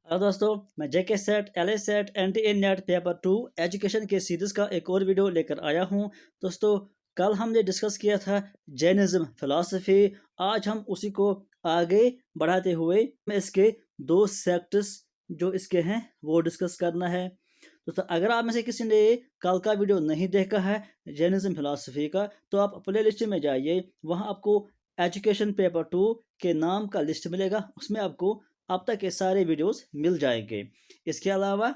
Hello दोस्तों, मैं JK SET L A SET N T A NET paper 2 education के series का एक और वीडियो लेकर आया हूं। दोस्तों, कल हमने डिस्कस किया था जैनिज्म फिलॉसफी। आज हम उसी को आगे बढ़ाते हुए मैं इसके दो सेक्ट्स जो इसके हैं वो डिस्कस करना है। दोस्तों, अगर आप में से किसी ने कल का वीडियो नहीं देखा है जैनिज्म फिलॉसफी का, तो आप प्ले लिस्ट में जाइए। वहाँ आपको एजुकेशन पेपर 2 के नाम का लिस्ट मिलेगा, उसमें आपको अब तक के सारे वीडियोस मिल जाएंगे। इसके अलावा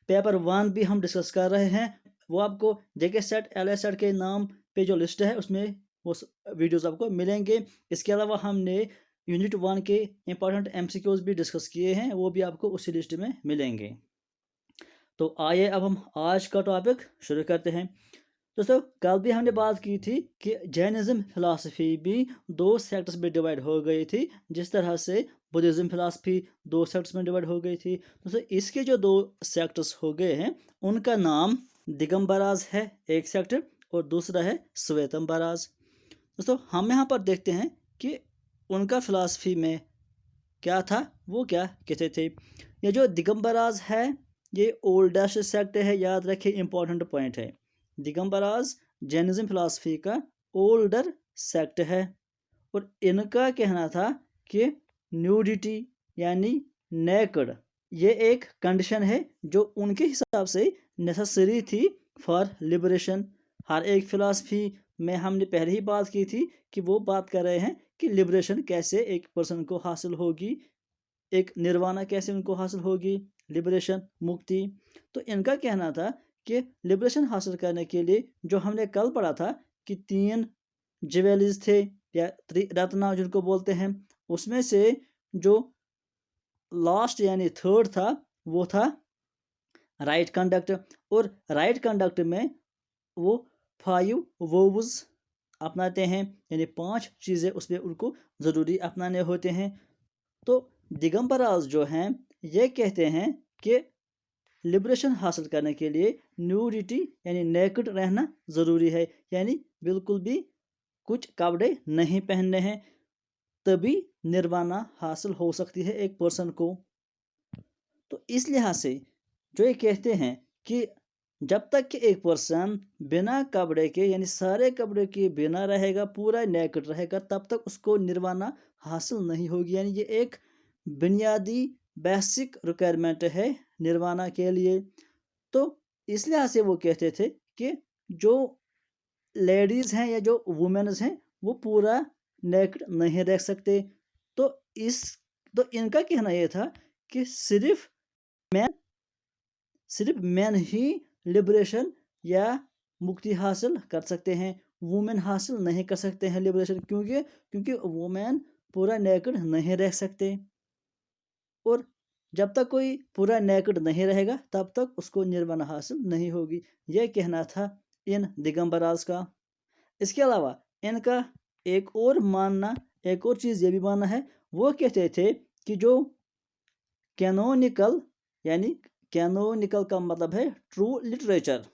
पेपर 1 भी हम डिस्कस कर रहे हैं, वो आपको जेके सेट एल एस सेट के नाम पे जो लिस्ट है उसमें वो वीडियोस आपको मिलेंगे। इसके अलावा हमने यूनिट 1 के इंपॉर्टेंट एमसीक्यूज भी डिस्कस किए हैं, वो भी आपको उसी लिस्ट में मिलेंगे। तो आइए अब हम आज का टॉपिक शुरू करते हैं। दोस्तों, कल भी हमने बात की थी कि जैनिज्म फिलॉसफी भी दो सेक्टर्स में डिवाइड हो गई थी, जिस तरह से बुद्धिज्म फिलॉसफी दो सेक्टर्स में डिवाइड हो गई थी। दोस्तों, इसके जो दो सेक्टर्स हो गए हैं उनका नाम दिगंबराज है एक सेक्टर, और दूसरा है श्वेतंबराज। दोस्तों, हम यहाँ पर देखते हैं कि उनका फिलॉसफी में क्या था, वो क्या कहते थे। ये जो दिगंबराज है ये ओल्डेस्ट सेक्ट है, याद रखिए, इंपॉर्टेंट पॉइंट है। दिगंबराज जैनिज्म फिलॉसफी का ओल्डर सेक्ट है, और इनका कहना था कि न्यूडिटी यानी नेकड ये एक कंडीशन है जो उनके हिसाब से नेसेसरी थी फॉर लिबरेशन। हर एक फिलॉसफी में हमने पहले ही बात की थी कि वो बात कर रहे हैं कि लिबरेशन कैसे एक पर्सन को हासिल होगी, एक निर्वाणा कैसे उनको हासिल होगी, लिबरेशन मुक्ति। तो इनका कहना था कि लिबरेशन हासिल करने के लिए जो हमने कल पढ़ा था कि 3 ज्वेलिज थे या रत्ना जिनको बोलते हैं, उसमें से जो लास्ट यानी थर्ड था वो था राइट कंडक्ट। और राइट कंडक्ट में वो 5 वर्ब्स अपनाते हैं, यानी 5 चीज़ें उसमें उनको ज़रूरी अपनाने होते हैं। तो दिगंबराज जो हैं ये कहते हैं कि लिबरेशन हासिल करने के लिए न्यूडिटी यानी नेकेड रहना ज़रूरी है, यानी बिल्कुल भी कुछ कपड़े नहीं पहनने हैं, तभी निर्वाणा हासिल हो सकती है एक पर्सन को। तो इस लिहाज से जो ये कहते हैं कि जब तक कि एक पर्सन बिना कपड़े के यानी सारे कपड़े के बिना रहेगा, पूरा नेकेड रहेगा, तब तक उसको निर्वाणा हासिल नहीं होगी। यानी ये एक बुनियादी बेसिक रिक्वायरमेंट है निर्वाणा के लिए। तो इस लिहाज से वो कहते थे कि जो लेडीज़ हैं या जो वुमेन्स हैं वो पूरा नेकेड नहीं रह सकते। तो इस तो इनका कहना ये था कि सिर्फ मैन ही लिबरेशन या मुक्ति हासिल कर सकते हैं, वुमेन हासिल नहीं कर सकते हैं लिबरेशन, क्योंकि वुमेन पूरा नेकेड नहीं रह सकते। और जब तक कोई पूरा नेकेड नहीं रहेगा तब तक उसको निर्वाणा हासिल नहीं होगी, यह कहना था इन दिगंबराज का। इसके अलावा इनका एक और चीज़ ये भी मानना है, वो कहते थे कि जो कैनोनिकल यानी कैनोनिकल का मतलब है true literature,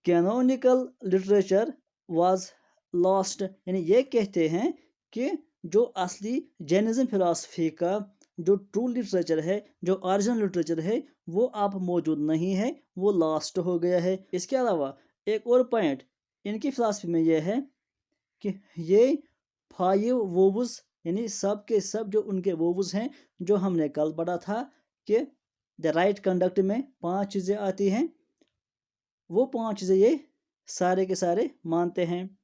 canonical literature was lost. यानी ये कहते हैं कि जो असली जैनिज्म फिलॉसफी का जो ट्रू लिटरेचर है, जो ओरिजिनल लिटरेचर है, वो अब मौजूद नहीं है, वो लॉस्ट हो गया है। इसके अलावा एक और पॉइंट इनकी फिलॉसफी में यह है कि ये 5 वोव्स यानी सब के सब जो उनके वोव्स हैं, जो हमने कल पढ़ा था कि द राइट कंडक्ट में 5 चीज़ें आती हैं, वो 5 चीज़ें ये सारे के सारे मानते हैं।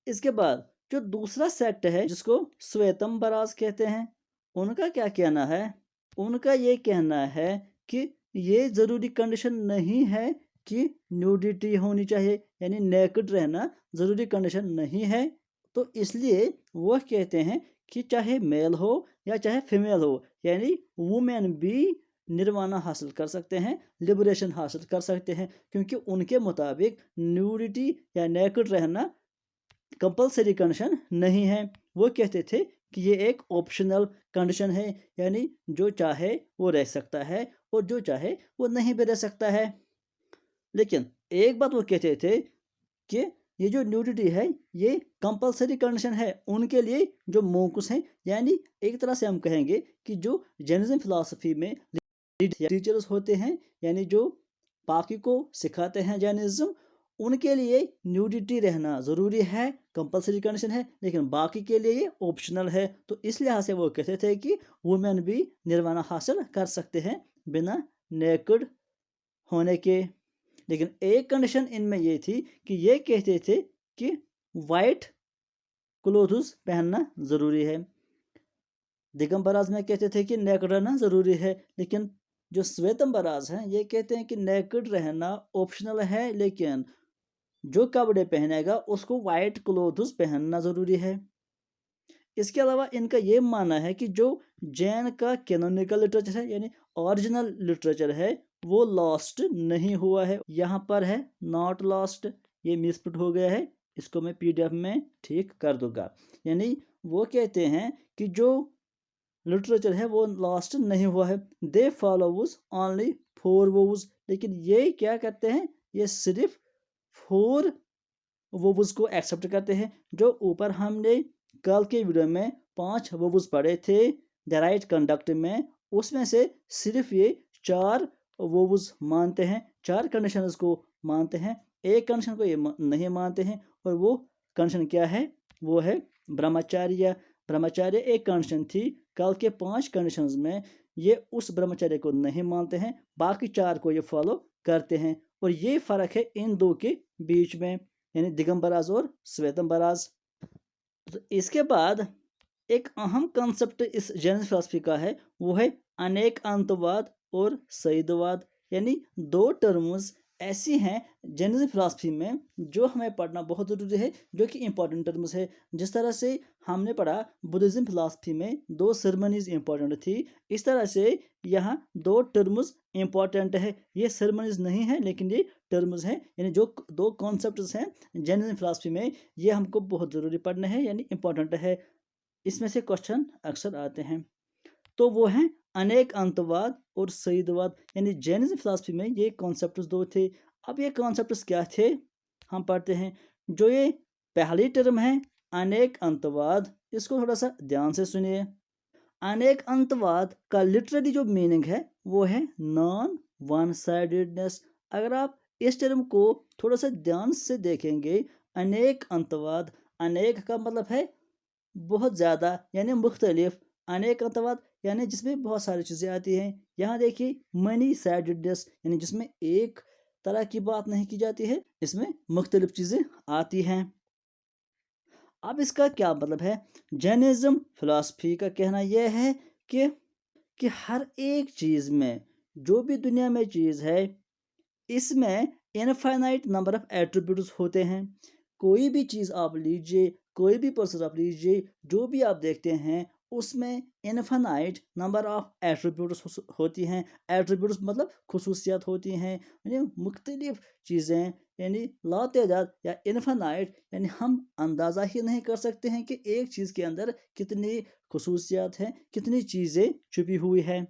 इसके बाद जो दूसरा सेक्ट है जिसको श्वेतंबराज कहते हैं, उनका क्या कहना है। उनका ये कहना है कि ये ज़रूरी कंडीशन नहीं है कि न्यूडिटी होनी चाहिए, यानी नेकेड रहना ज़रूरी कंडीशन नहीं है। तो इसलिए वह कहते हैं कि चाहे मेल हो या चाहे फीमेल हो, यानी वुमेन भी निर्वाणा हासिल कर सकते हैं, लिबरेशन हासिल कर सकते हैं, क्योंकि उनके मुताबिक न्यूडिटी या नेकेड रहना कंपलसरी कंडीशन नहीं है। वो कहते थे कि ये एक ऑप्शनल कंडीशन है, यानी जो चाहे वो रह सकता है और जो चाहे वो नहीं भी रह सकता है। लेकिन एक बात वो कहते थे कि ये जो न्यूडिटी है ये कंपलसरी कंडीशन है उनके लिए जो मोंक्स हैं, यानी एक तरह से हम कहेंगे कि जो जैनिज्म फिलॉसफी में टीचर्स होते हैं, यानी जो बाकी को सिखाते हैं जैनिज्म, उनके लिए न्यूडिटी रहना ज़रूरी है, कंपलसरी कंडीशन है, लेकिन बाकी के लिए ये ऑप्शनल है। तो इस लिहाज से वो कहते थे कि वुमेन भी निर्वाणा हासिल कर सकते हैं बिना नेकड होने के। लेकिन एक कंडीशन इनमें ये थी कि ये कहते थे कि वाइट क्लोथ्स पहनना ज़रूरी है। दिगंबराज में कहते थे कि नेकड रहना ज़रूरी है, लेकिन जो श्वेतंबराज हैं ये कहते हैं कि नेकड रहना ऑप्शनल है, लेकिन जो कपड़े पहनेगा उसको वाइट क्लोथ्स पहनना ज़रूरी है। इसके अलावा इनका ये मानना है कि जो जैन का कैनोनिकल लिटरेचर है, यानी ओरिजिनल लिटरेचर है, वो लॉस्ट नहीं हुआ है। यहाँ पर है नॉट लॉस्ट, ये मिसप्रिंट हो गया है, इसको मैं पीडीएफ में ठीक कर दूंगा। यानी वो कहते हैं कि जो लिटरेचर है वो लॉस्ट नहीं हुआ है। दे फॉलोज ओनली फोर वोव्स, लेकिन ये क्या करते हैं, ये सिर्फ फोर वोव्स को एक्सेप्ट करते हैं। जो ऊपर हमने कल के वीडियो में 5 वोव्स पढ़े थे द राइट कंडक्ट में, उसमें से सिर्फ ये 4 वोव्स मानते हैं, 4 कंडीशंस को मानते हैं, एक कंडीशन को ये नहीं मानते हैं। और वो कंडीशन क्या है, वो है ब्रह्मचर्य। ब्रह्मचर्य एक कंडीशन थी, कल के 5 कंडीशंस में ये उस ब्रह्मचर्य को नहीं मानते हैं, बाकी 4 को ये फॉलो करते हैं। और ये फ़र्क है इन दो के बीच में, यानी दिगंबराज और श्वेतंबराज। तो इसके बाद एक अहम कंसेप्ट इस जैन फिलॉसफी का है, वो है अनेक अंतवाद और सईदवाद। यानी 2 टर्म्स ऐसी हैं जैनिज्म फिलॉसफी में जो हमें पढ़ना बहुत ज़रूरी है, जो कि इंपॉर्टेंट टर्म्स है। जिस तरह से हमने पढ़ा बुद्धिज्म फिलॉसफी में 2 सेरेमनीज इंपॉर्टेंट थी, इस तरह से यहाँ 2 टर्म्स इंपॉर्टेंट है। ये सेरेमनीज नहीं है, लेकिन ये टर्म्स हैं, यानी जो 2 कॉन्सेप्ट्स हैं जैनिज्म फिलॉसफी में, ये हमको बहुत ज़रूरी पढ़ना है, यानी इंपॉर्टेंट है। इसमें से क्वेश्चन अक्सर आते हैं। तो वो हैं अनेक अंतवाद और सईदवाद, यानी जैनिज्म फिलॉसफी में ये कॉन्सेप्ट्स 2 थे। अब ये कॉन्सेप्ट्स क्या थे, हम पढ़ते हैं। जो ये पहली टर्म है अनेक अंतवाद, इसको थोड़ा सा ध्यान से सुनिए। अनेक अंतवाद का लिटरली जो मीनिंग है वो है नॉन वन साइडेडनेस। अगर आप इस टर्म को थोड़ा सा ध्यान से देखेंगे, अनेक अंतवाद, अनेक का मतलब है बहुत ज़्यादा, यानी मुख्तलिफ। अनेक अंतवाद यानी जिसमें बहुत सारी चीज़ें आती हैं। यहाँ देखिए मनी साइडेडनेस, यानी जिसमें एक तरह की बात नहीं की जाती है, इसमें मुख्तलिफ चीज़ें आती हैं। अब इसका क्या मतलब है, जैनिज्म फिलॉसफी का कहना यह है कि हर एक चीज़ में, जो भी दुनिया में चीज़ है, इसमें इनफाइनाइट नंबर ऑफ एट्रीब्यूट्स होते हैं। कोई भी चीज़ आप लीजिए, कोई भी प्रोसेस आप लीजिए, जो भी आप देखते हैं उसमें इनफाइनाइट नंबर ऑफ एट्रीब्यूट्स होती हैं। एट्रीब्यूट्स मतलब खुसूसियात होती हैं, यानी मुख्तलिफ चीज़ें, यानी लातेदाद या इनफाइनाइट, यानी हम अंदाज़ा ही नहीं कर सकते हैं कि एक चीज़ के अंदर कितनी खुसूसियात हैं, कितनी चीज़ें छुपी हुई हैं।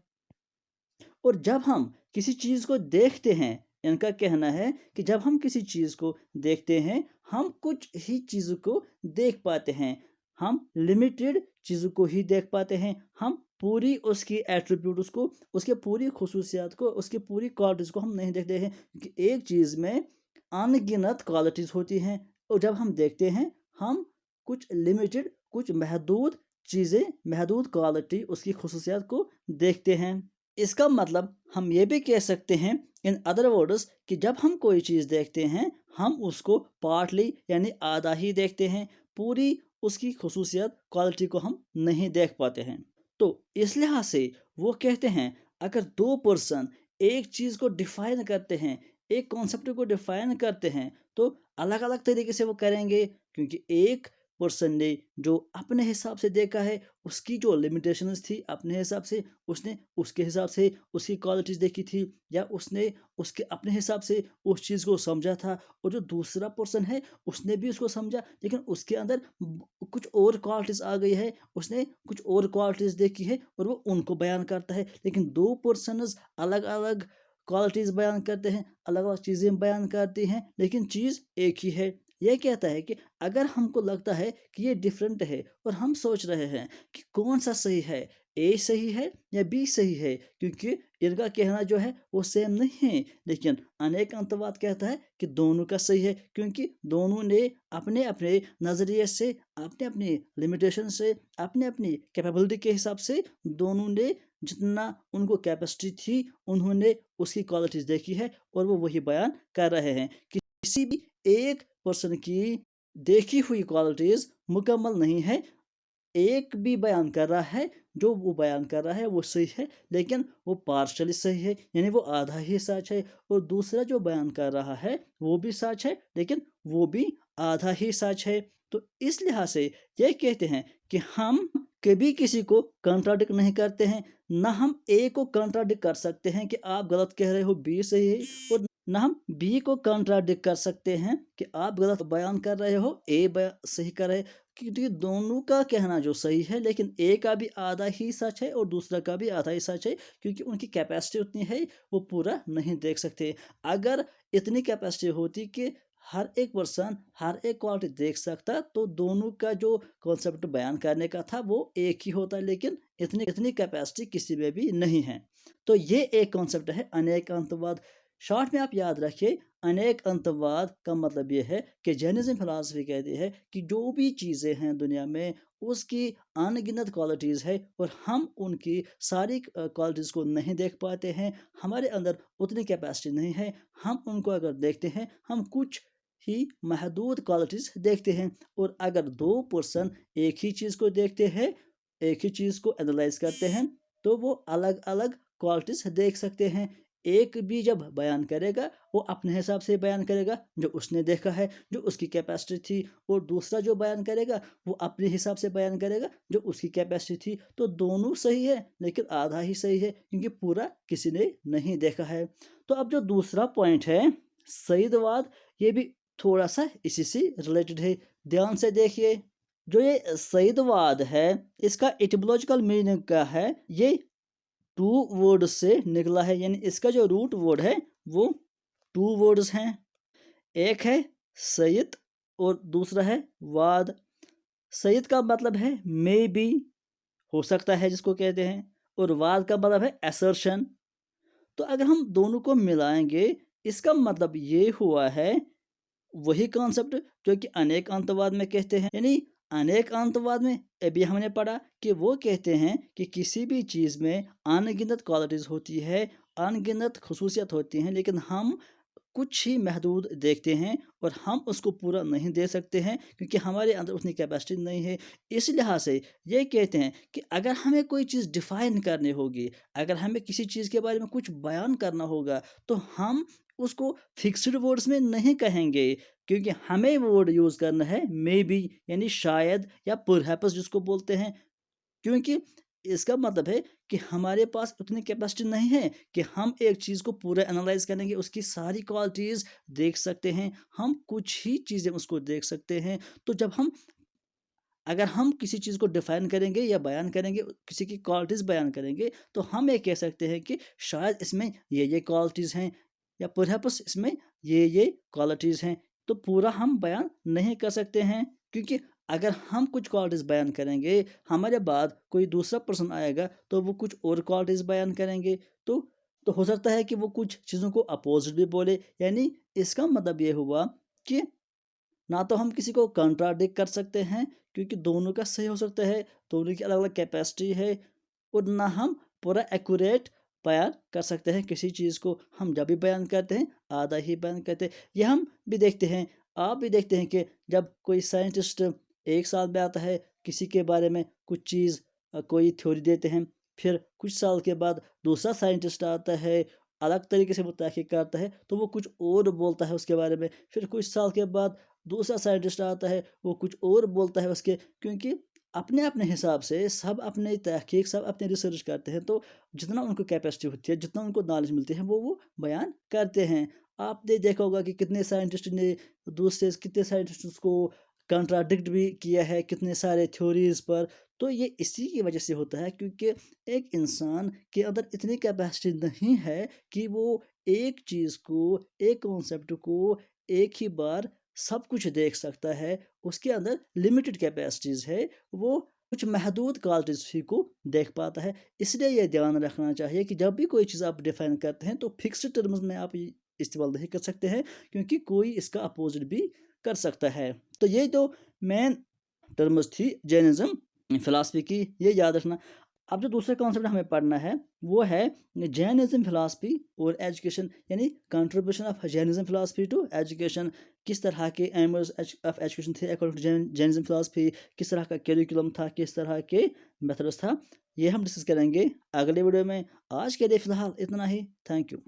और जब हम किसी चीज़ को देखते हैं, इनका कहना है कि जब हम किसी चीज़ को देखते हैं, हम कुछ ही चीज़ों को देख पाते हैं, हम लिमिटेड चीज़ों को ही देख पाते हैं। हम पूरी उसकी एट्रीब्यूट्स को, उसके पूरी खसूसियात को, उसकी पूरी क्वालिटीज़ को हम नहीं देखते हैं, कि एक चीज़ में अनगिनत क्वालिटीज़ होती हैं। और जब हम देखते हैं, हम कुछ लिमिटेड, कुछ महदूद चीज़ें, महदूद क्वालिटी, उसकी खसूसियात को देखते हैं। इसका मतलब हम ये भी कह सकते हैं इन अदर वर्ड्स कि जब हम कोई चीज़ देखते हैं, हम उसको पार्टली यानी आधा ही देखते हैं, पूरी उसकी खसूसियत क्वालिटी को हम नहीं देख पाते हैं। तो इस लिहाज से वो कहते हैं, अगर 2 पर्सन एक चीज़ को डिफाइन करते हैं, एक कॉन्सेप्ट को डिफाइन करते हैं, तो अलग अलग तरीके से वो करेंगे, क्योंकि एक पर्सन ने जो अपने हिसाब से देखा है, उसकी जो लिमिटेशंस थी अपने हिसाब से, उसने उसके हिसाब से उसकी क्वालिटीज़ देखी थी, या उसने उसके अपने हिसाब से उस चीज़ को समझा था। और जो दूसरा पर्सन है, उसने भी उसको समझा, लेकिन उसके अंदर कुछ और क्वालिटीज़ आ गई है, उसने कुछ और क्वालिटीज़ देखी है और वो उनको बयान करता है। लेकिन 2 पर्सन्स अलग अलग क्वालिटीज़ बयान करते हैं, अलग अलग चीज़ें बयान करती हैं, लेकिन चीज़ एक ही है। ये कहता है कि अगर हमको लगता है कि ये डिफरेंट है और हम सोच रहे हैं कि कौन सा सही है, ए सही है या बी सही है, क्योंकि इनका कहना जो है वो सेम नहीं है। लेकिन अनेक अंतवाद कहता है कि दोनों का सही है, क्योंकि दोनों ने अपने अपने नज़रिए से, अपने अपने लिमिटेशन से, अपने अपनी कैपेबिलिटी के हिसाब से, दोनों ने जितना उनको कैपेसिटी थी उन्होंने उसकी क्वालिटीज़ देखी है और वो वही बयान कर रहे हैं। किसी भी एक पर्सन की देखी हुई क्वालिटीज़ मुकम्मल नहीं है। एक भी बयान कर रहा है, जो वो बयान कर रहा है वो सही है, लेकिन वो पार्शली सही है, यानी वो आधा ही सच है। और दूसरा जो बयान कर रहा है वो भी सच है, लेकिन वो भी आधा ही सच है। तो इस लिहाज से ये कहते हैं कि हम कभी किसी को कंट्राडिक्ट नहीं करते हैं। ना हम ए को कंट्राडिक्ट कर सकते हैं कि आप गलत कह रहे हो, बी सही है, और ना हम बी को कंट्राडिक्ट कर सकते हैं कि आप गलत बयान कर रहे हो, ए सही कर रहे। क्योंकि दोनों का कहना जो सही है, लेकिन ए का भी आधा ही सच है और दूसरा का भी आधा ही सच है, क्योंकि उनकी कैपेसिटी उतनी है वो पूरा नहीं देख सकते। अगर इतनी कैपेसिटी होती कि हर एक पर्सन हर एक क्वालिटी देख सकता, तो दोनों का जो कॉन्सेप्ट बयान करने का था वो एक ही होता, लेकिन इतनी इतनी कैपेसिटी किसी में भी नहीं है। तो ये एक कॉन्सेप्ट है अनेक अंतवाद। शॉर्ट में आप याद रखिए, अनेक अंतवाद का मतलब ये है कि जैनिज्म फिलॉसफी कहती है कि जो भी चीज़ें हैं दुनिया में उसकी अनगिनत क्वालिटीज़ है और हम उनकी सारी क्वालिटीज़ को नहीं देख पाते हैं। हमारे अंदर उतनी कैपेसिटी नहीं है। हम उनको अगर देखते हैं, हम कुछ ही महदूद क्वालिटीज़ देखते हैं। और अगर दो पर्सन एक ही चीज़ को देखते हैं, एक ही चीज़ को एनालाइज करते हैं, तो वो अलग अलग क्वालिटीज़ देख सकते हैं। एक भी जब बयान करेगा वो अपने हिसाब से बयान करेगा, जो उसने देखा है, जो उसकी कैपेसिटी थी। और दूसरा जो बयान करेगा वो अपने हिसाब से बयान करेगा, जो उसकी कैपेसिटी थी। तो दोनों सही है, लेकिन आधा ही सही है, क्योंकि पूरा किसी ने नहीं देखा है। तो अब जो दूसरा पॉइंट है सईदवाद, ये भी थोड़ा सा इसी से रिलेटेड है। ध्यान से देखिए, जो ये सईदवाद है इसका इटिमोलॉजिकल मीनिंग क्या है। ये टू वर्ड से निकला है, यानी इसका जो रूट वर्ड है वो टू वर्ड्स हैं। एक है सयिद और दूसरा है वाद। सयिद का मतलब है मे बी, हो सकता है जिसको कहते हैं, और वाद का मतलब है असर्शन। तो अगर हम दोनों को मिलाएंगे, इसका मतलब ये हुआ है वही कॉन्सेप्ट जो कि अनेक अंतवाद में कहते हैं। यानी अनेक अंतवाद में अभी हमने पढ़ा कि वो कहते हैं कि किसी भी चीज़ में अनगिनत क्वालिटीज़ होती है, अनगिनत खसूसियत होती हैं, लेकिन हम कुछ ही महदूद देखते हैं और हम उसको पूरा नहीं दे सकते हैं, क्योंकि हमारे अंदर उतनी कैपेसिटी नहीं है। इस लिहाज से ये कहते हैं कि अगर हमें कोई चीज़ डिफ़ाइन करनी होगी, अगर हमें किसी चीज़ के बारे में कुछ बयान करना होगा, तो हम उसको फिक्स्ड वर्ड्स में नहीं कहेंगे, क्योंकि हमें वो वर्ड यूज़ करना है मे बी, यानी शायद या परहैप्स जिसको बोलते हैं। क्योंकि इसका मतलब है कि हमारे पास उतनी कैपेसिटी नहीं है कि हम एक चीज़ को पूरा एनालाइज करेंगे, उसकी सारी क्वालिटीज़ देख सकते हैं। हम कुछ ही चीज़ें उसको देख सकते हैं। तो जब हम अगर हम किसी चीज़ को डिफाइन करेंगे या बयान करेंगे, किसी की क्वालिटीज़ बयान करेंगे, तो हम ये कह सकते हैं कि शायद इसमें ये क्वालिटीज़ हैं, या परहैप्स इसमें ये क्वालिटीज़ हैं। तो पूरा हम बयान नहीं कर सकते हैं, क्योंकि अगर हम कुछ क्वालिटीज़ बयान करेंगे, हमारे बाद कोई दूसरा पर्सन आएगा तो वो कुछ और क्वालिटीज़ बयान करेंगे। तो हो सकता है कि वो कुछ चीज़ों को अपोजिट भी बोले। यानी इसका मतलब ये हुआ कि ना तो हम किसी को कंट्राडिक्ट कर सकते हैं, क्योंकि दोनों का सही हो सकता है, दोनों की अलग अलग कैपेसिटी है। और ना हम पूरा एक्यूरेट बयान कर सकते हैं किसी चीज़ को। हम जब भी बयान करते हैं आधा ही बयान करते हैं। ये हम भी देखते हैं, आप भी देखते हैं कि जब कोई साइंटिस्ट एक साल में आता है, किसी के बारे में कुछ चीज़ कोई थ्योरी देते हैं, फिर कुछ साल के बाद दूसरा साइंटिस्ट आता है, अलग तरीके से वो तहकीक करता है, तो वो कुछ और बोलता है उसके बारे में। फिर कुछ साल के बाद दूसरा साइंटिस्ट आता है, वो कुछ और बोलता है उसके। क्योंकि अपने अपने हिसाब से सब अपने तहकीक, सब अपने रिसर्च करते हैं, तो जितना उनको कैपेसिटी होती है, जितना उनको नॉलेज मिलती है, वो बयान करते हैं। आपने देखा होगा कि कितने साइंटिस्ट ने दूसरे कितने साइंटिस्ट को कंट्राडिक्ट भी किया है कितने सारे थ्योरीज पर। तो ये इसी की वजह से होता है, क्योंकि एक इंसान के अंदर इतनी कैपेसिटी नहीं है कि वो एक चीज़ को, एक कॉन्सेप्ट को एक ही बार सब कुछ देख सकता है, उसके अंदर लिमिटेड कैपेसिटीज़ है, वो कुछ महदूद क्वालिटीज़ ही को देख पाता है। इसलिए ये ध्यान रखना चाहिए कि जब भी कोई चीज़ आप डिफ़ाइन करते हैं तो फिक्स्ड टर्म्स में आप इस्तेमाल नहीं कर सकते हैं, क्योंकि कोई इसका अपोज़िट भी कर सकता है। तो ये जो मेन टर्म्स थी जैनिज़्म फ़िलॉसफ़ी की, ये याद रखना। अब जो दूसरा कॉन्सेप्ट हमें पढ़ना है वो है जैनिज़्म फ़िलॉसफ़ी और एजुकेशन, यानी contribution of Jainism philosophy to education. किस तरह के एम्स ऑफ एजुकेशन थे अकॉर्डिंग टू जैनिज़्म फ़िलॉसफ़ी, किस तरह का करिकुलम था, किस तरह के मेथड्स था, ये हम डिस्कस करेंगे अगले वीडियो में। आज के लिए फ़िलहाल इतना ही। Thank you.